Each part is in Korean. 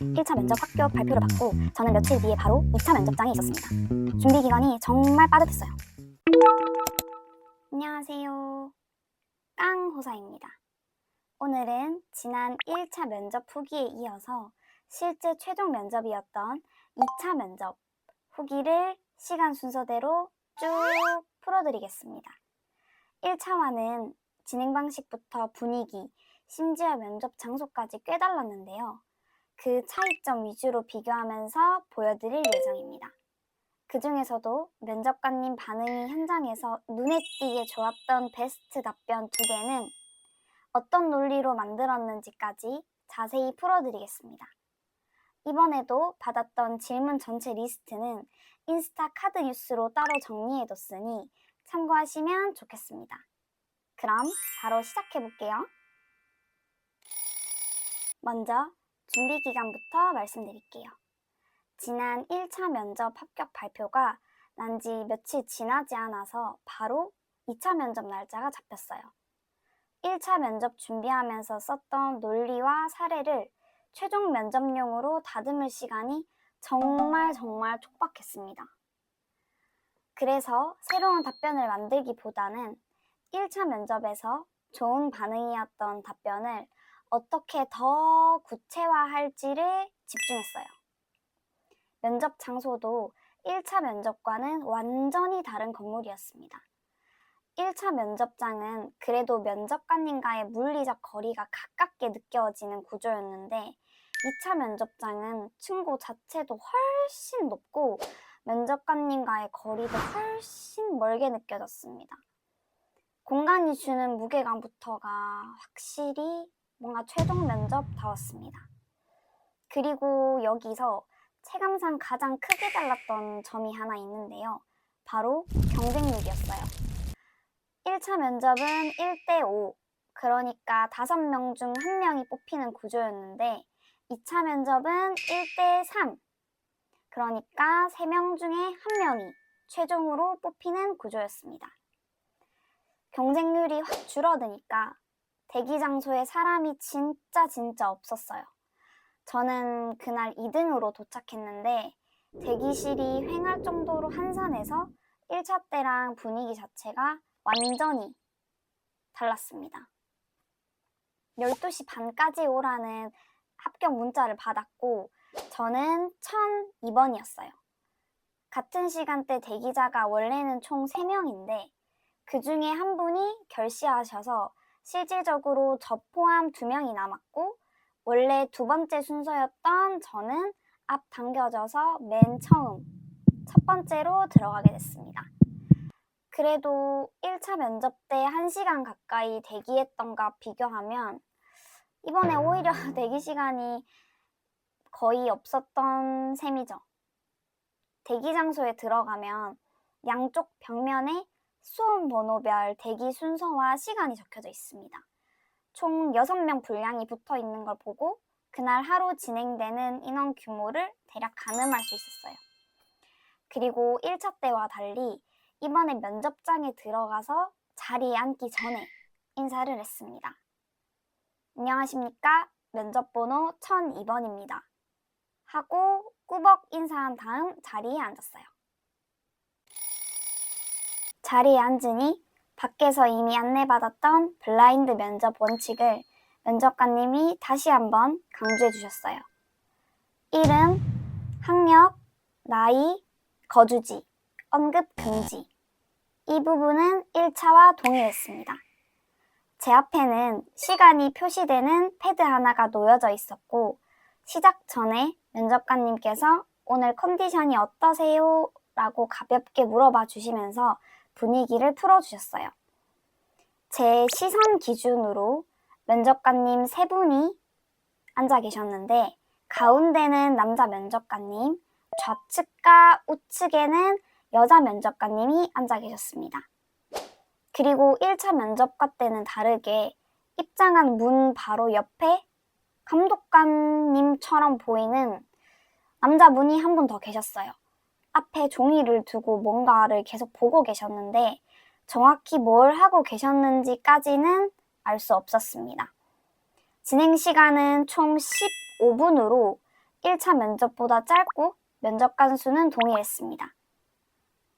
1차 면접 합격 발표를 받고 저는 며칠 뒤에 바로 2차 면접장에 있었습니다. 준비 기간이 정말 빠듯했어요. 안녕하세요. 깡호사입니다. 오늘은 지난 1차 면접 후기에 이어서 실제 최종 면접이었던 2차 면접 후기를 시간 순서대로 쭉 풀어드리겠습니다. 1차와는 진행 방식부터 분위기, 심지어 면접 장소까지 꽤 달랐는데요. 그 차이점 위주로 비교하면서 보여드릴 예정입니다. 그 중에서도 면접관님 반응이 현장에서 눈에 띄게 좋았던 베스트 답변 2개는 어떤 논리로 만들었는지까지 자세히 풀어드리겠습니다. 이번에도 받았던 질문 전체 리스트는 인스타 카드 뉴스로 따로 정리해뒀으니 참고하시면 좋겠습니다. 그럼 바로 시작해볼게요. 먼저 준비 기간부터 말씀드릴게요. 지난 1차 면접 합격 발표가 난 지 며칠 지나지 않아서 바로 2차 면접 날짜가 잡혔어요. 1차 면접 준비하면서 썼던 논리와 사례를 최종 면접용으로 다듬을 시간이 정말 촉박했습니다. 그래서 새로운 답변을 만들기보다는 1차 면접에서 좋은 반응이었던 답변을 어떻게 더 구체화할지를 집중했어요. 면접 장소도 1차 면접과는 완전히 다른 건물이었습니다. 1차 면접장은 그래도 면접관님과의 물리적 거리가 가깝게 느껴지는 구조였는데 2차 면접장은 층고 자체도 훨씬 높고 면접관님과의 거리도 훨씬 멀게 느껴졌습니다. 공간이 주는 무게감부터가 확실히 뭔가 최종 면접다웠습니다. 그리고 여기서 체감상 가장 크게 달랐던 점이 하나 있는데요. 바로 경쟁률이었어요. 1차 면접은 1대5, 그러니까 5명 중 1명이 뽑히는 구조였는데 2차 면접은 1대3, 그러니까 3명 중에 1명이 최종으로 뽑히는 구조였습니다. 경쟁률이 확 줄어드니까 대기 장소에 사람이 진짜 없었어요. 저는 그날 2등으로 도착했는데 대기실이 휑할 정도로 한산해서 1차 때랑 분위기 자체가 완전히 달랐습니다. 12시 반까지 오라는 합격 문자를 받았고 저는 1002번이었어요. 같은 시간대 대기자가 원래는 총 3명인데 그 중에 한 분이 결시하셔서 실질적으로 저 포함 2명이 남았고 원래 2번째 순서였던 저는 앞 당겨져서 맨 처음 첫 번째로 들어가게 됐습니다. 그래도 1차 면접 때 1시간 가까이 대기했던가 비교하면 이번에 오히려 대기 시간이 거의 없었던 셈이죠. 대기 장소에 들어가면 양쪽 벽면에 수험 번호별 대기 순서와 시간이 적혀져 있습니다. 총 6명 분량이 붙어 있는 걸 보고 그날 하루 진행되는 인원 규모를 대략 가늠할 수 있었어요. 그리고 1차 때와 달리 이번에 면접장에 들어가서 자리에 앉기 전에 인사를 했습니다. 안녕하십니까? 면접번호 1002번입니다. 하고 꾸벅 인사한 다음 자리에 앉았어요. 자리에 앉으니 밖에서 이미 안내받았던 블라인드 면접 원칙을 면접관님이 다시 한번 강조해 주셨어요. 이름, 학력, 나이, 거주지, 언급 금지. 이 부분은 1차와 동일했습니다. 제 앞에는 시간이 표시되는 패드 하나가 놓여져 있었고 시작 전에 면접관님께서 오늘 컨디션이 어떠세요? 라고 가볍게 물어봐 주시면서 분위기를 풀어주셨어요. 제 시선 기준으로 면접관님 3분이 앉아 계셨는데 가운데는 남자 면접관님, 좌측과 우측에는 여자 면접관님이 앉아 계셨습니다. 그리고 1차 면접과 때는 다르게 입장한 문 바로 옆에 감독관님처럼 보이는 남자분이 한 분 더 계셨어요. 앞에 종이를 두고 뭔가를 계속 보고 계셨는데 정확히 뭘 하고 계셨는지까지는 알 수 없었습니다. 진행 시간은 총 15분으로 1차 면접보다 짧고 면접 간수는 동일했습니다.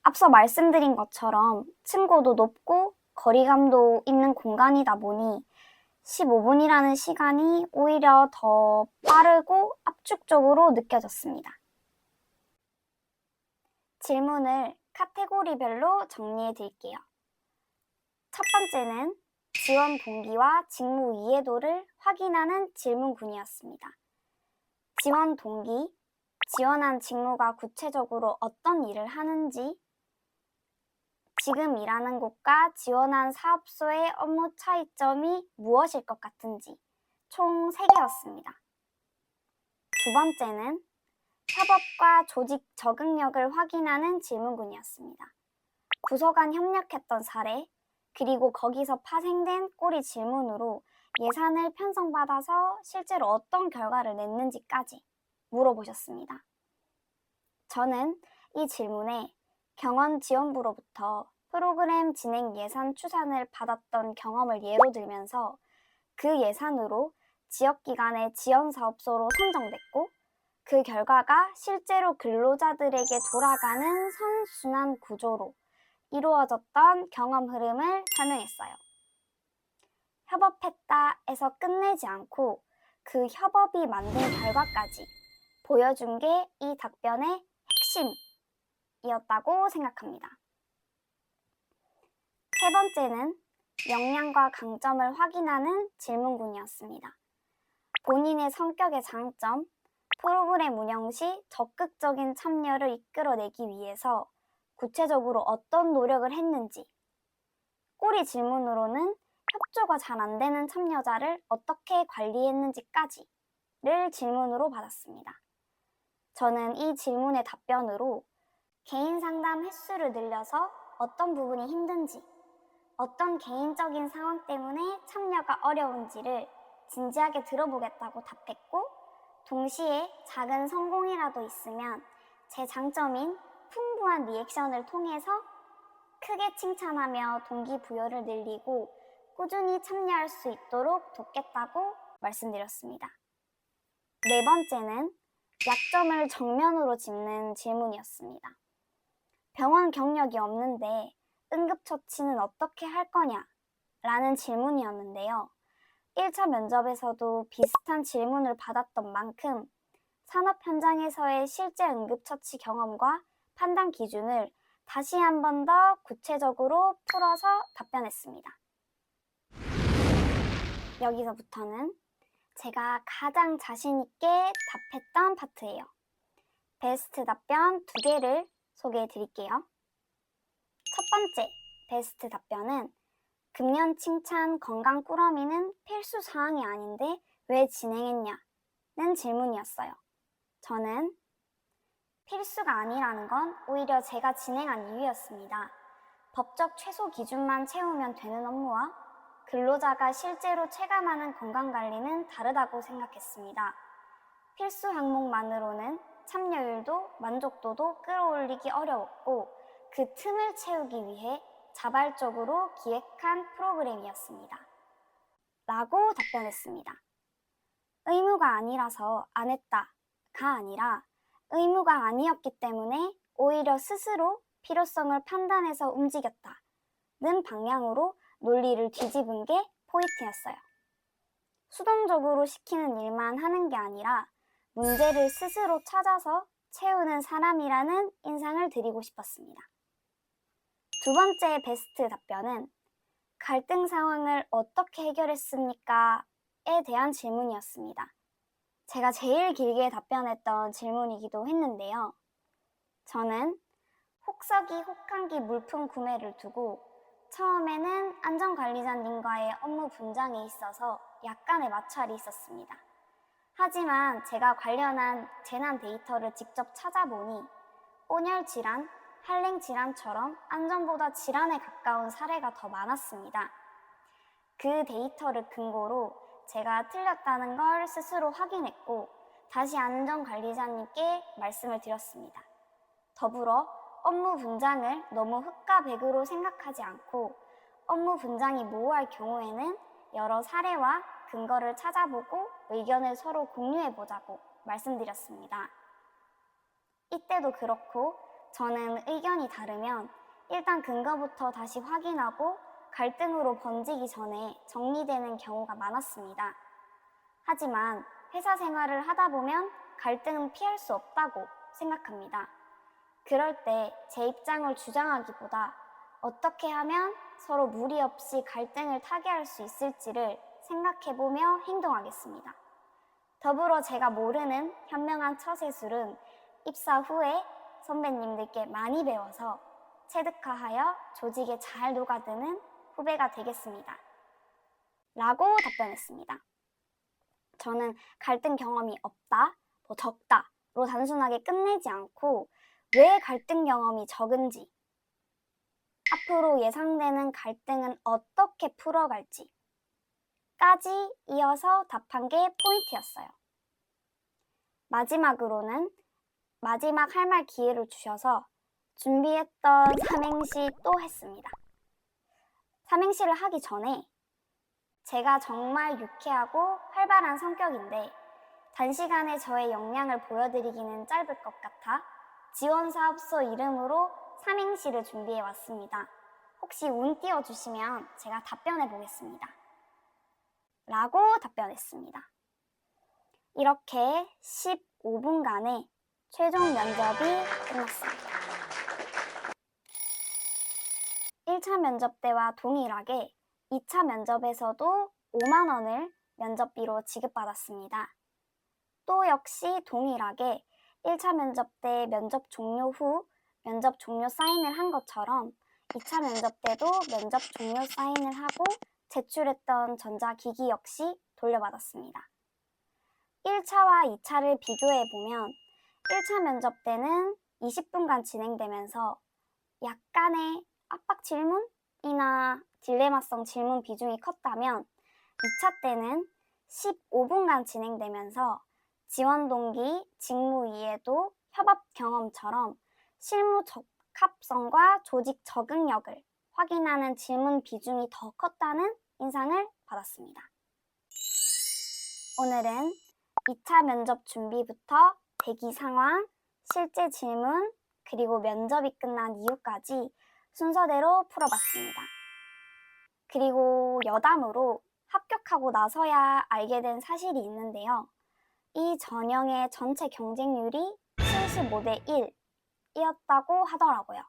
앞서 말씀드린 것처럼 층고도 높고 거리감도 있는 공간이다 보니 15분이라는 시간이 오히려 더 빠르고 압축적으로 느껴졌습니다. 질문을 카테고리별로 정리해 드릴게요. 첫 번째는 지원 동기와 직무 이해도를 확인하는 질문군이었습니다. 지원 동기, 지원한 직무가 구체적으로 어떤 일을 하는지, 지금 일하는 곳과 지원한 사업소의 업무 차이점이 무엇일 것 같은지 총 3개였습니다. 두 번째는 협업과 조직 적응력을 확인하는 질문군이었습니다. 부서 간 협력했던 사례, 그리고 거기서 파생된 꼬리 질문으로 예산을 편성받아서 실제로 어떤 결과를 냈는지까지 물어보셨습니다. 저는 이 질문에 경원지원부로부터 프로그램 진행 예산 추산을 받았던 경험을 예로 들면서 그 예산으로 지역기관의 지원사업소로 선정됐고 그 결과가 실제로 근로자들에게 돌아가는 선순환 구조로 이루어졌던 경험 흐름을 설명했어요. 협업했다에서 끝내지 않고 그 협업이 만든 결과까지 보여준 게 이 답변의 핵심이었다고 생각합니다. 세 번째는 역량과 강점을 확인하는 질문군이었습니다. 본인의 성격의 장점, 프로그램 운영 시 적극적인 참여를 이끌어내기 위해서 구체적으로 어떤 노력을 했는지, 꼬리 질문으로는 협조가 잘 안 되는 참여자를 어떻게 관리했는지까지를 질문으로 받았습니다. 저는 이 질문의 답변으로 개인 상담 횟수를 늘려서 어떤 부분이 힘든지, 어떤 개인적인 상황 때문에 참여가 어려운지를 진지하게 들어보겠다고 답했고, 동시에 작은 성공이라도 있으면 제 장점인 풍부한 리액션을 통해서 크게 칭찬하며 동기부여를 늘리고 꾸준히 참여할 수 있도록 돕겠다고 말씀드렸습니다. 네 번째는 약점을 정면으로 짚는 질문이었습니다. 병원 경력이 없는데 응급처치는 어떻게 할 거냐? 라는 질문이었는데요. 1차 면접에서도 비슷한 질문을 받았던 만큼 산업 현장에서의 실제 응급처치 경험과 판단 기준을 다시 한 번 더 구체적으로 풀어서 답변했습니다. 여기서부터는 제가 가장 자신 있게 답했던 파트예요. 베스트 답변 2개를 소개해 드릴게요. 첫 번째 베스트 답변은 금년 칭찬 건강 꾸러미는 필수 사항이 아닌데 왜 진행했냐는 질문이었어요. 저는 필수가 아니라는 건 오히려 제가 진행한 이유였습니다. 법적 최소 기준만 채우면 되는 업무와 근로자가 실제로 체감하는 건강관리는 다르다고 생각했습니다. 필수 항목만으로는 참여율도 만족도도 끌어올리기 어려웠고 그 틈을 채우기 위해 자발적으로 기획한 프로그램이었습니다. 라고 답변했습니다. 의무가 아니라서 안 했다가 아니라 의무가 아니었기 때문에 오히려 스스로 필요성을 판단해서 움직였다는 방향으로 논리를 뒤집은 게 포인트였어요. 수동적으로 시키는 일만 하는 게 아니라 문제를 스스로 찾아서 채우는 사람이라는 인상을 드리고 싶었습니다. 두 번째 베스트 답변은 갈등 상황을 어떻게 해결했습니까? 에 대한 질문이었습니다. 제가 제일 길게 답변했던 질문이기도 했는데요. 저는 혹서기 혹한기 물품 구매를 두고 처음에는 안전관리자님과의 업무 분장에 있어서 약간의 마찰이 있었습니다. 하지만 제가 관련한 재난 데이터를 직접 찾아보니 온열 질환, 한랭 질환처럼 안전보다 질환에 가까운 사례가 더 많았습니다. 그 데이터를 근거로 제가 틀렸다는 걸 스스로 확인했고 다시 안전관리자님께 말씀을 드렸습니다. 더불어 업무 분장을 너무 흑과 백으로 생각하지 않고 업무 분장이 모호할 경우에는 여러 사례와 근거를 찾아보고 의견을 서로 공유해보자고 말씀드렸습니다. 이때도 그렇고 저는 의견이 다르면 일단 근거부터 다시 확인하고 갈등으로 번지기 전에 정리되는 경우가 많았습니다. 하지만 회사 생활을 하다 보면 갈등은 피할 수 없다고 생각합니다. 그럴 때 제 입장을 주장하기보다 어떻게 하면 서로 무리 없이 갈등을 타개할 수 있을지를 생각해보며 행동하겠습니다. 더불어 제가 모르는 현명한 처세술은 입사 후에 선배님들께 많이 배워서 체득화하여 조직에 잘 녹아드는 후배가 되겠습니다. 라고 답변했습니다. 저는 갈등 경험이 없다, 적다로 단순하게 끝내지 않고 왜 갈등 경험이 적은지, 앞으로 예상되는 갈등은 어떻게 풀어갈지 까지 이어서 답한 게 포인트였어요. 마지막으로는 마지막 할 말 기회를 주셔서 준비했던 삼행시 또 했습니다. 삼행시를 하기 전에 제가 정말 유쾌하고 활발한 성격인데 단시간에 저의 역량을 보여드리기는 짧을 것 같아 지원사업소 이름으로 삼행시를 준비해 왔습니다. 혹시 운 띄워주시면 제가 답변해 보겠습니다. 라고 답변했습니다. 이렇게 15분간의 최종 면접이 끝났습니다. 1차 면접 때와 동일하게 2차 면접에서도 5만 원을 면접비로 지급받았습니다. 또 역시 동일하게 1차 면접 때 면접 종료 후 면접 종료 사인을 한 것처럼 2차 면접 때도 면접 종료 사인을 하고 제출했던 전자기기 역시 돌려받았습니다. 1차와 2차를 비교해보면 1차 면접 때는 20분간 진행되면서 약간의 압박 질문이나 딜레마성 질문 비중이 컸다면 2차 때는 15분간 진행되면서 지원 동기, 직무 이해도, 협업 경험처럼 실무 적합성과 조직 적응력을 확인하는 질문 비중이 더 컸다는 인상을 받았습니다. 오늘은 2차 면접 준비부터 대기 상황, 실제 질문, 그리고 면접이 끝난 이유까지 순서대로 풀어봤습니다. 그리고 여담으로 합격하고 나서야 알게 된 사실이 있는데요. 이 전형의 전체 경쟁률이 75대 1이었다고 하더라고요.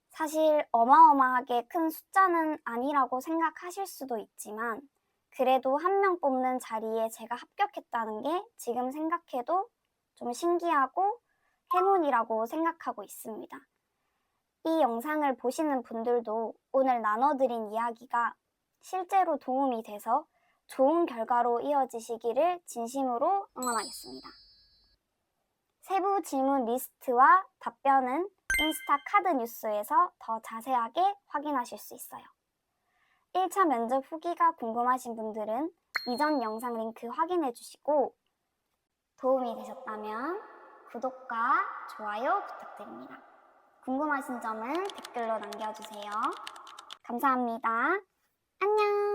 사실 어마어마하게 큰 숫자는 아니라고 생각하실 수도 있지만 그래도 한 명 뽑는 자리에 제가 합격했다는 게 지금 생각해도 좀 신기하고 행운이라고 생각하고 있습니다. 이 영상을 보시는 분들도 오늘 나눠드린 이야기가 실제로 도움이 돼서 좋은 결과로 이어지시기를 진심으로 응원하겠습니다. 세부 질문 리스트와 답변은 인스타 카드 뉴스에서 더 자세하게 확인하실 수 있어요. 1차 면접 후기가 궁금하신 분들은 이전 영상 링크 확인해 주시고 도움이 되셨다면 구독과 좋아요 부탁드립니다. 궁금하신 점은 댓글로 남겨주세요. 감사합니다. 안녕!